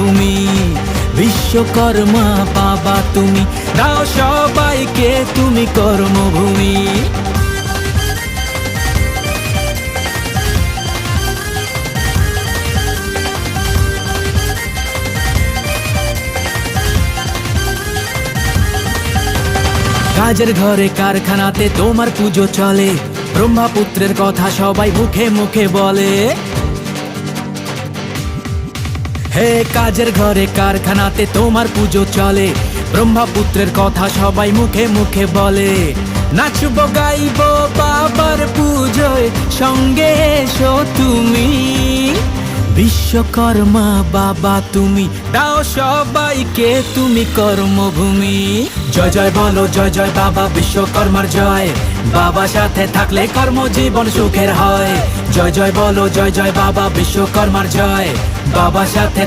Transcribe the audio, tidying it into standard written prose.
তুমি। বিশ্বকর্মা বাবা তুমি, দাও সবাইকে তুমি কর্মভূমি। কাজের ঘরে কারখানাতে তোমার পুজো চলে, ব্রহ্মপুত্রের কথা সবাই মুখে মুখে বলে। হে কাজের ঘরে কারখানাতে তোমার পুজো চলে, ব্রহ্মপুত্রের কথা সবাই মুখে মুখে বলে। নাচবো গাইবো বাবার পুজোয়, সঙ্গে এসো তুমি। বিশ্বকর্মা বাবা তুমি, দাও সবাইকে তুমি কর্মভূমি। জয় জয় বলো জয় জয় বাবা বিশ্বকর্মার জয়, বাবা সাথে থাকলে কর্মজীবন সুখের হয়। জয় জয় বলো জয় জয় বাবা বিশ্বকর্মার জয়, বাবা সাথে